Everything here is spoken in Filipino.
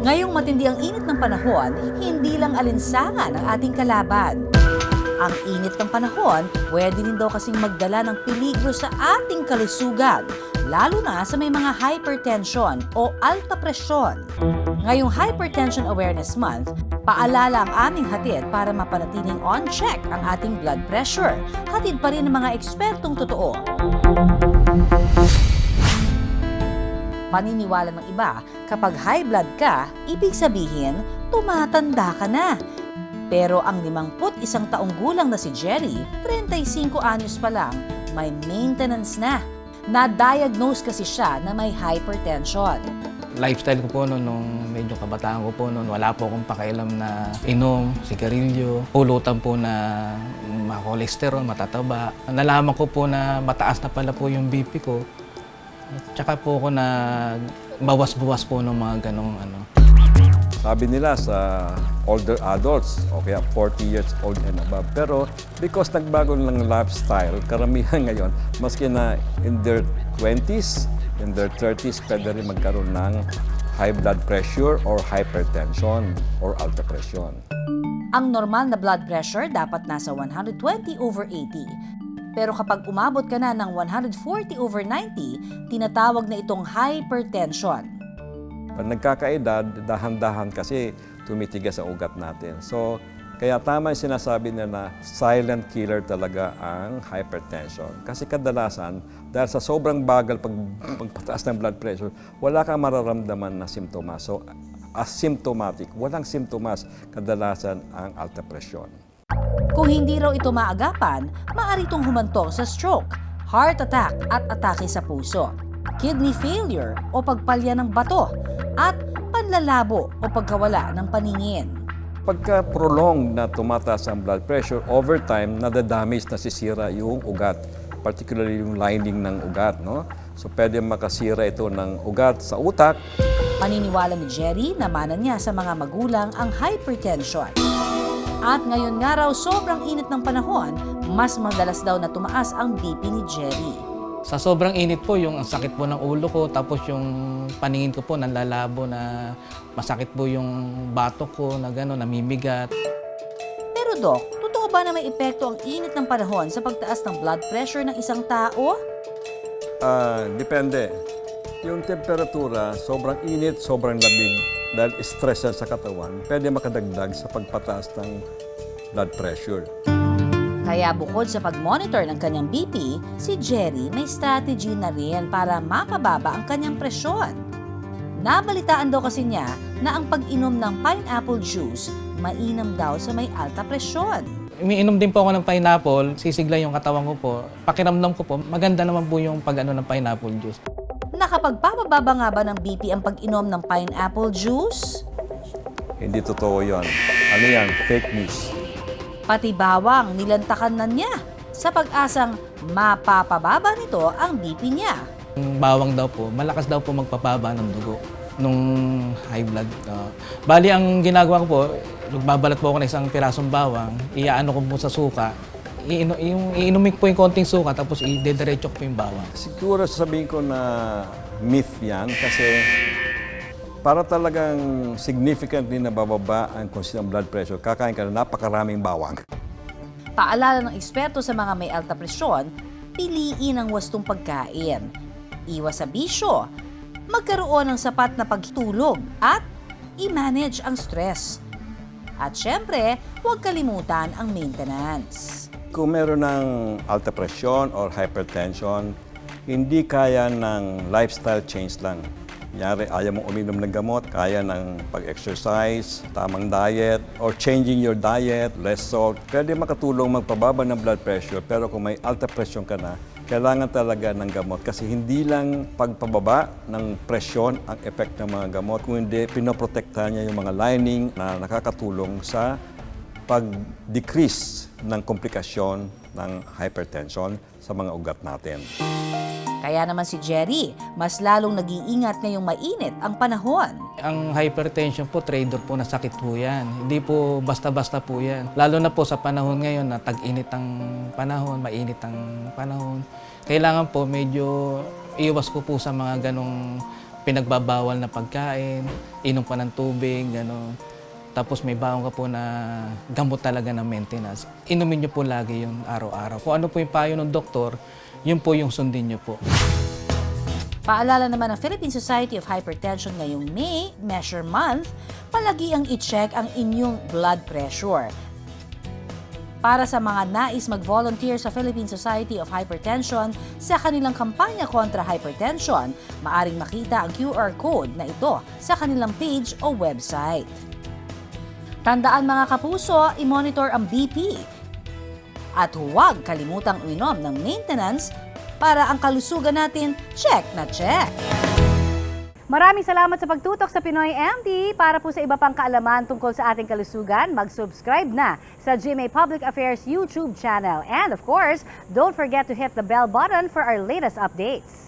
Ngayong matindi ang init ng panahon, hindi lang alinsangan ang ating kalaban. Ang init ng panahon, pwede din daw kasing magdala ng peligro sa ating kalusugan, lalo na sa may mga hypertension o alta presyon. Ngayong Hypertension Awareness Month, paalala ang aming hatid para mapanatiling on check ang ating blood pressure. Hatid pa rin ng mga ekspertong totoo. Paniniwala ng iba, kapag high blood ka, ibig sabihin, tumatanda ka na. Pero ang 51 taong gulang na si Jerry, 35 anyos pa lang, may maintenance na. Na-diagnose kasi siya na may hypertension. Lifestyle ko po noon, nung medyo kabataan ko po noon, wala po akong pakialam na inom, sigarilyo, pulutan po na cholesterol, matataba. Nalaman ko po na mataas na pala po yung BP ko. Tsaka po ako na bawas-bawas po ng mga ganong ano. Sabi nila sa older adults, o kaya 40 years old and above. Pero because nagbago ng lifestyle, karamihan ngayon, maski na in their 20s, in their 30s, pwede rin magkaroon ng high blood pressure or hypertension or alta presyon. Ang normal na blood pressure dapat nasa 120/80. Pero kapag umabot ka na ng 140/90, tinatawag na itong hypertension. Pag nagkakaedad, dahan-dahan kasi tumitigas ang ugat natin. So, kaya tama yung sinasabi nila na silent killer talaga ang hypertension. Kasi kadalasan, dahil sa sobrang bagal pagpataas ng blood pressure, wala kang mararamdaman na simptomas. So, asymptomatic, walang simptomas, kadalasan ang alta presyon. Kung hindi raw ito maagapan, maaari itong humantong sa stroke, heart attack at atake sa puso, kidney failure o pagpalya ng bato, at panlalabo o pagkawala ng paningin. Pagka prolonged na tumataas ang blood pressure, over time, nadadamage, nasisira yung ugat, particularly yung lining ng ugat. No? So pwede makasira ito ng ugat sa utak. Paniniwala ni Jerry na mana niya sa mga magulang ang hypertension. At ngayon nga raw sobrang init ng panahon, mas madalas daw na tumaas ang BP ni Jerry. Sa sobrang init po, yung ang sakit po ng ulo ko, tapos yung paningin ko po nanlalabo na masakit po yung batok ko na gano'n, namimigat. Pero Dok, totoo ba na may epekto ang init ng panahon sa pagtaas ng blood pressure ng isang tao? Depende. Yung temperatura, sobrang init, sobrang labig, dahil stress yan sa katawan, pwede makadagdag sa pagpataas ng blood pressure. Kaya bukod sa pag-monitor ng kanyang BP, si Jerry may strategy na rin para mapababa ang kanyang presyon. Nabalitaan daw kasi niya na ang pag-inom ng pineapple juice mainam daw sa may alta presyon. Umiinom din po ako ng pineapple, sisigla yung katawan ko po. Pakiramdam ko po, maganda naman po yung pag-ano ng pineapple juice. Nakapagpapababa nga ba ng BP ang pag-inom ng pineapple juice? Hindi totoo yon. Ano yan? Fake news. Pati bawang nilantakan na niya sa pag-asang mapapababa nito ang BP niya. Yung bawang daw po, malakas daw po magpapaba ng dugo nung high blood. Bali, ang ginagawa ko po, magbabalat po ako ng isang pirasong bawang, iaano ko po sa suka, iinumin ko po yung konting suka, tapos idediretso ko po yung bawang. Siguro sasabihin ko na myth yan kasi para talagang significantly nabababa ang consistent blood pressure, kakain ka na napakaraming bawang. Paalala ng eksperto sa mga may alta presyon, piliin ang wastong pagkain. Iwas sa bisyo, magkaroon ng sapat na pagtulog at i-manage ang stress. At syempre, huwag kalimutan ang maintenance. Kung meron ng alta presyon or hypertension, hindi kaya ng lifestyle change lang. Kunyari, ayaw mong uminom ng gamot, kaya ng pag-exercise, tamang diet, or changing your diet, less salt. Pwede makatulong magpababa ng blood pressure, pero kung may alta presyon ka na, kailangan talaga ng gamot. Kasi hindi lang pagpababa ng presyon ang effect ng mga gamot, kundi pinoprotektahan niya yung mga lining na nakakatulong sa pag-decrease ng komplikasyon ng hypertension sa mga ugat natin. Kaya naman si Jerry, mas lalong nag-iingat ngayong mainit ang panahon. Ang hypertension po, traitor po na sakit po yan. Hindi po basta-basta po yan. Lalo na po sa panahon ngayon na tag-init ang panahon, mainit ang panahon. Kailangan po medyo Iwas ko po sa mga ganong pinagbabawal na pagkain, inom pa ng tubig, gano'n. Tapos may baon ka po na gamot talaga na maintenance. Inumin niyo po lagi yung araw-araw. Kung ano po yung payo ng doktor, yun po yung sundin niyo po. Paalala naman ng Philippine Society of Hypertension ngayong May, Measure Month, palagi ang i-check ang inyong blood pressure. Para sa mga nais mag-volunteer sa Philippine Society of Hypertension sa kanilang kampanya kontra hypertension, maaring makita ang QR code na ito sa kanilang page o website. Tandaan mga kapuso, i-monitor ang BP. At huwag kalimutang uminom ng maintenance para ang kalusugan natin check na check. Maraming salamat sa pagtutok sa Pinoy MD. Para po sa iba pang kaalaman tungkol sa ating kalusugan, mag-subscribe na sa GMA Public Affairs YouTube channel. And of course, don't forget to hit the bell button for our latest updates.